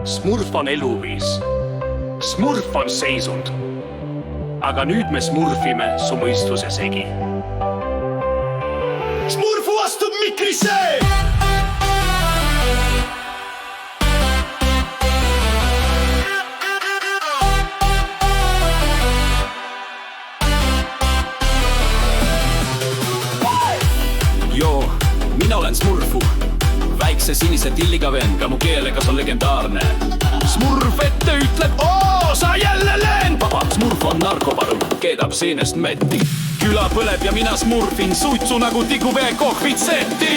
Smurf on eluviis. Smurf on seisund. Aga nüüd me smurfime su mõistuse segi. Smurfu astub mikrisse! Joo, mina olen Smurfu. Väikse sinise tilliga vend, mu keelega on legendaarne. Smurf ette ütleb, oo, sa jälle leen! Papa, Smurf on narkoparu, keedab seenest metti. Küla põleb ja mina smurfin suitsu nagu tiguvee kohvitsetti.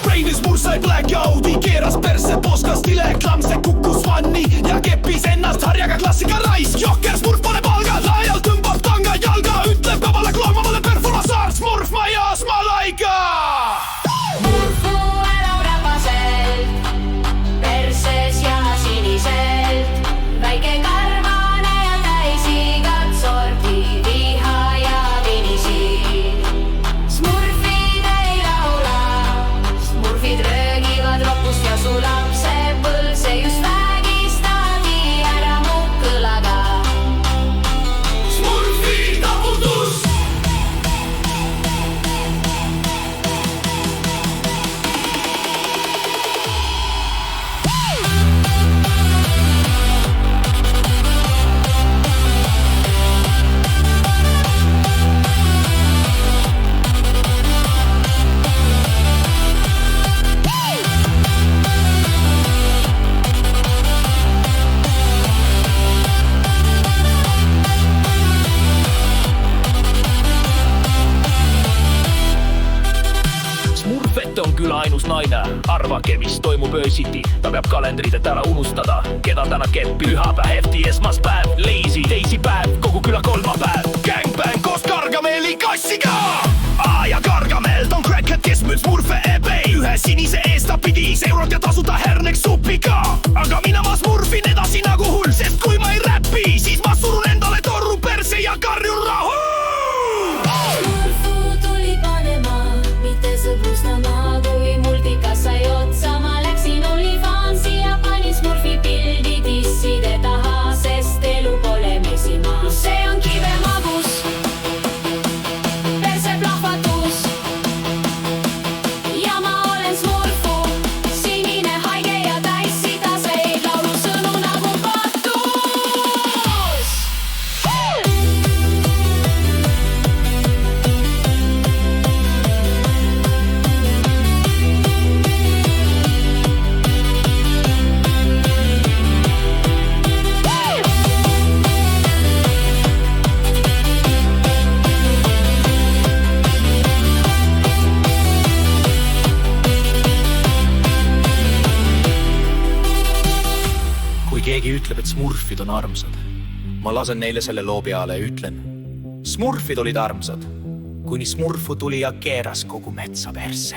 Braini Smurf sai Black Audi, keeras perse poskastile, klamse kukkus vanni ja keppis ennast harjaga klassika raisk. Jokker Smurf paneb alga, laial tõmbab tanga jalga, ütleb kabale kloomavale performasaar, Smurf majas malaika! Smurfu elab rabaselt, perses ja siniselt, väike karvane ja täisigat sorti viha ja vinisi. Smurfid ei laula, smurfid röögivad ropust ja su lapse põlse just vägistadi ära mu kõlaga. Smurfi taputus! Smurfett on küla ainus naine, arvake, mis toimub öösiti. Ta peab kalendrit ära unustada, keda täna keppi pühapäev, hefti esmaspäev, leisi teisipäev, kogu küla kolmapäev. Gangbang koos Gargameli kassiga! Ja Gargamel on crackhead, kes müüb Smurfe ebay. Ühe sinise eest ta pidi eurot ja tasuta herneks supiga. Aga mina ma smurfin edasi nagu hull, sest kui ma ei räppi, siis ma surun endale torru perse ja karjun rahu! Smurfu tuli panema, mitte sõbrustama, kui multikas sai otsa. Ma läksin OnlyFansi ja panin Smurfi pildi disside taha, sest elu pole mesima. See on kive magus, perse plahvatus. Ja ma olen Smurfu, sinine haige ja täis sidaseid laulusõnu nagu patus. Kui keegi ütleb, et smurfid on armsad, ma lasen neile selle loo peale ja ütlen, smurfid olid armsad, kuni Smurfu tuli ja keeras kogu metsa perse.